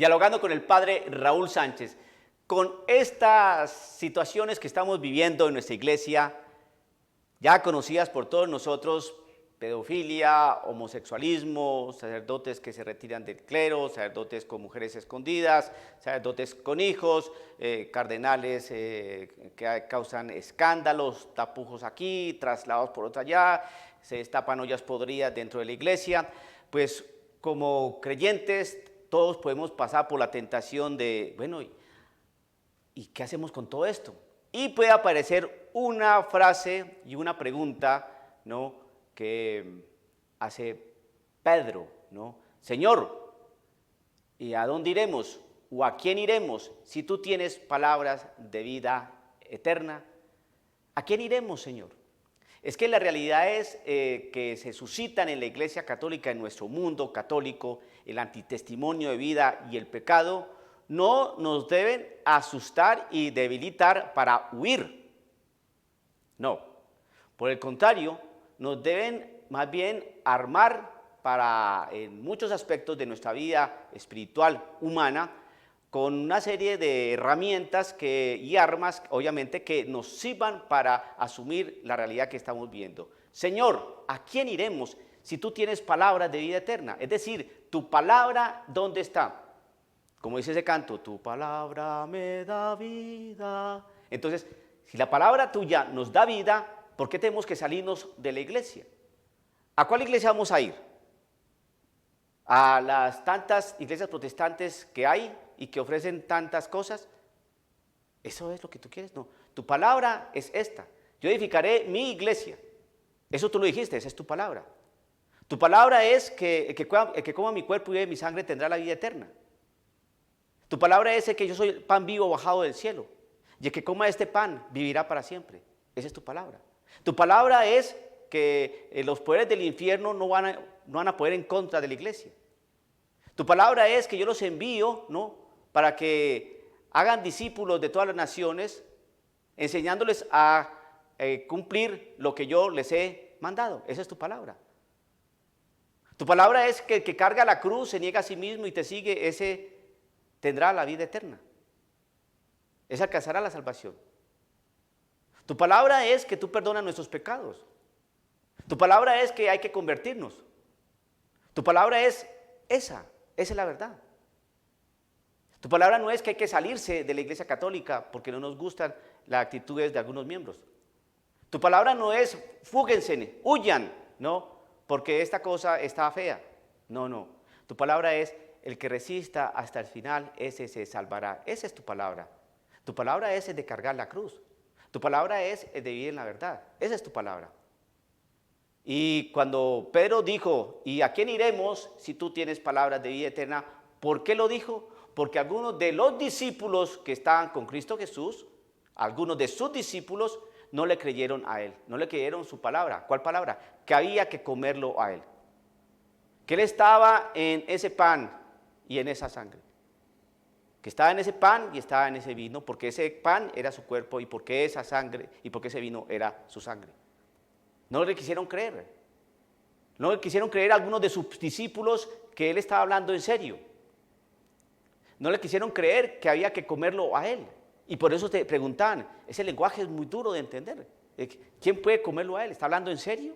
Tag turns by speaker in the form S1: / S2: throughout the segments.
S1: dialogando con el padre Raúl Sánchez. Con estas situaciones que estamos viviendo en nuestra iglesia, ya conocidas por todos nosotros, pedofilia, homosexualismo, sacerdotes que se retiran del clero, sacerdotes con mujeres escondidas, sacerdotes con hijos, cardenales que causan escándalos, tapujos aquí, traslados por otro allá, se destapan ollas podridas dentro de la iglesia. Pues como creyentes todos podemos pasar por la tentación de, bueno, ¿y qué hacemos con todo esto? Y puede aparecer una frase y una pregunta, ¿no?, que hace Pedro, ¿no? Señor, ¿y a dónde iremos? ¿O a quién iremos si tú tienes palabras de vida eterna? ¿A quién iremos, Señor? Es que la realidad es que se suscitan en la Iglesia Católica, en nuestro mundo católico, el antitestimonio de vida y el pecado, no nos deben asustar y debilitar para huir. No, por el contrario, nos deben más bien armar para, en muchos aspectos de nuestra vida espiritual humana, con una serie de herramientas y armas, obviamente, que nos sirvan para asumir la realidad que estamos viendo. Señor, ¿a quién iremos si tú tienes palabras de vida eterna? Es decir, tu palabra, ¿dónde está? Como dice ese canto, tu palabra me da vida. Entonces, si la palabra tuya nos da vida, ¿por qué tenemos que salirnos de la iglesia? ¿A cuál iglesia vamos a ir? ¿A las tantas iglesias protestantes que hay y que ofrecen tantas cosas? ¿Eso es lo que tú quieres? No, tu palabra es esta. Yo edificaré mi iglesia. Eso tú lo dijiste, esa es tu palabra. Tu palabra es que el que coma mi cuerpo y bebe mi sangre tendrá la vida eterna. Tu palabra es que yo soy el pan vivo bajado del cielo. Y el que coma este pan vivirá para siempre. Esa es tu palabra. Tu palabra es que los poderes del infierno no van a poder en contra de la iglesia. Tu palabra es que yo los envío, ¿no?, para que hagan discípulos de todas las naciones, enseñándoles a cumplir lo que yo les he mandado. Esa es tu palabra. Tu palabra es que el que carga la cruz, se niega a sí mismo y te sigue, ese tendrá la vida eterna. Ese alcanzará la salvación. Tu palabra es que tú perdonas nuestros pecados. Tu palabra es que hay que convertirnos. Tu palabra es esa es la verdad. Tu palabra no es que hay que salirse de la iglesia católica porque no nos gustan las actitudes de algunos miembros. Tu palabra no es fúguense, huyan, no, porque esta cosa está fea. No, no. Tu palabra es el que resista hasta el final, ese se salvará. Esa es tu palabra. Tu palabra es el de cargar la cruz. Tu palabra es el de vivir en la verdad. Esa es tu palabra. Y cuando Pedro dijo, ¿y a quién iremos si tú tienes palabras de vida eterna? ¿Por qué lo dijo? Porque algunos de los discípulos que estaban con Cristo Jesús, algunos de sus discípulos, no le creyeron a él, no le creyeron su palabra. ¿Cuál palabra? Que había que comerlo a él. Que él estaba en ese pan y en esa sangre. Que estaba en ese pan y estaba en ese vino, porque ese pan era su cuerpo y porque esa sangre y porque ese vino era su sangre. No le quisieron creer. No le quisieron creer a algunos de sus discípulos que él estaba hablando en serio. No le quisieron creer que había que comerlo a él. Y por eso te preguntaban, ese lenguaje es muy duro de entender. ¿Quién puede comerlo a él? ¿Está hablando en serio?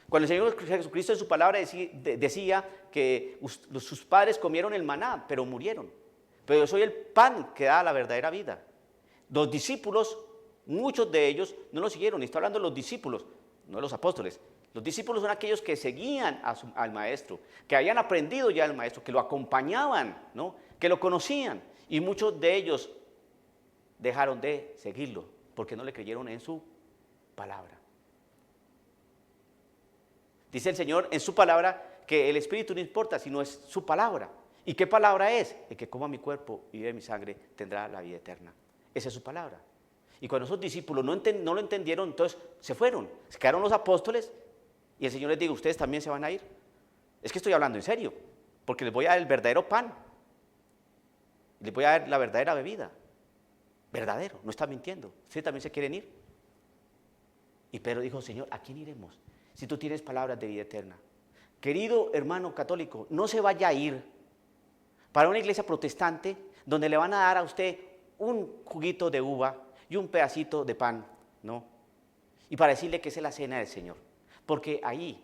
S1: Cuando el Señor Jesucristo en su palabra decía que sus padres comieron el maná, pero murieron. Pero yo soy el pan que da la verdadera vida. Los discípulos, muchos de ellos no lo siguieron. Y está hablando de los discípulos, no de los apóstoles. Los discípulos son aquellos que seguían al maestro, que habían aprendido ya al maestro, que lo acompañaban, ¿no?, que lo conocían. Y muchos de ellos dejaron de seguirlo porque no le creyeron en su palabra. Dice el Señor en su palabra que el espíritu no importa, sino es su palabra. ¿Y qué palabra es? El que coma mi cuerpo y bebe mi sangre tendrá la vida eterna. Esa es su palabra. Y cuando esos discípulos no lo entendieron, entonces se fueron. Se quedaron los apóstoles y el Señor les dijo, ¿ustedes también se van a ir? Es que estoy hablando en serio, porque les voy a dar el verdadero pan. Les voy a dar la verdadera bebida. Verdadero, no está mintiendo. ¿Ustedes también se quieren ir? Y Pedro dijo, Señor, ¿a quién iremos? Si tú tienes palabras de vida eterna. Querido hermano católico, no se vaya a ir. Para una iglesia protestante, donde le van a dar a usted un juguito de uva y un pedacito de pan, ¿no? Y para decirle que esa es la cena del Señor. Porque ahí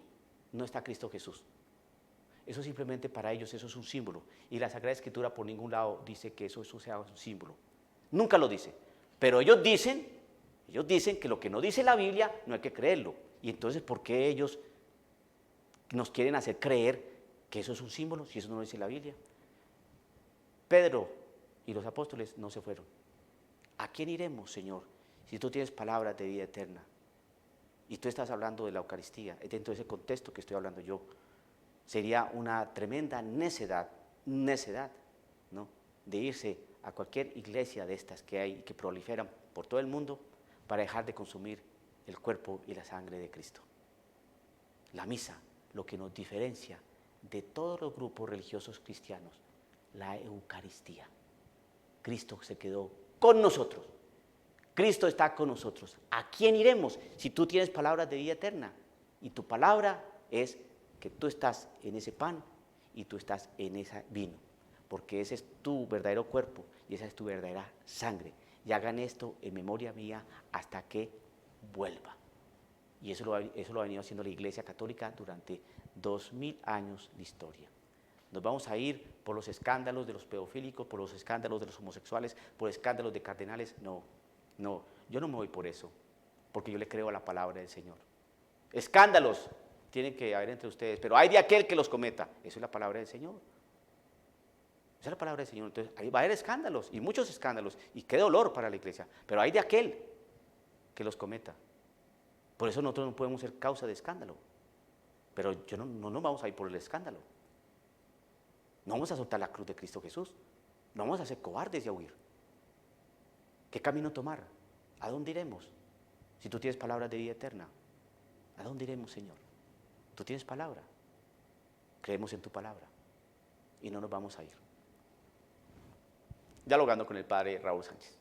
S1: no está Cristo Jesús. Eso simplemente para ellos, eso es un símbolo. Y la Sagrada Escritura por ningún lado dice que eso sea un símbolo. Nunca lo dice. Pero ellos dicen que lo que no dice la Biblia no hay que creerlo. Y entonces, ¿por qué ellos nos quieren hacer creer que eso es un símbolo si eso no lo dice la Biblia? Pedro y los apóstoles no se fueron. ¿A quién iremos, Señor, si tú tienes palabras de vida eterna? Y tú estás hablando de la Eucaristía, dentro de ese contexto que estoy hablando yo. Sería una tremenda necedad, ¿no?, de irse a cualquier iglesia de estas que hay, que proliferan por todo el mundo, para dejar de consumir el cuerpo y la sangre de Cristo. La misa, lo que nos diferencia de todos los grupos religiosos cristianos, la Eucaristía. Cristo se quedó con nosotros. Cristo está con nosotros. ¿A quién iremos si tú tienes palabras de vida eterna? Y tu palabra es que tú estás en ese pan y tú estás en ese vino, porque ese es tu verdadero cuerpo y esa es tu verdadera sangre. Y hagan esto en memoria mía hasta que vuelva. Y eso lo ha venido haciendo la Iglesia Católica durante 2000 años de historia. Nos vamos a ir por los escándalos de los pedofílicos, por los escándalos de los homosexuales, por escándalos de cardenales. No, yo no me voy por eso, porque yo le creo a la palabra del Señor. Escándalos tienen que haber entre ustedes, pero hay de aquel que los cometa. Eso es la palabra del Señor. Esa es la palabra del Señor. Entonces, ahí va a haber escándalos, y muchos escándalos, y qué dolor para la iglesia, pero hay de aquel que los cometa. Por eso nosotros no podemos ser causa de escándalo. Pero no nos vamos a ir por el escándalo. No vamos a soltar la cruz de Cristo Jesús. No vamos a ser cobardes y a huir. ¿Qué camino tomar? ¿A dónde iremos? Si tú tienes palabras de vida eterna, ¿a dónde iremos, Señor? Tú tienes palabra. Creemos en tu palabra y no nos vamos a ir. Dialogando con el Padre Raúl Sánchez.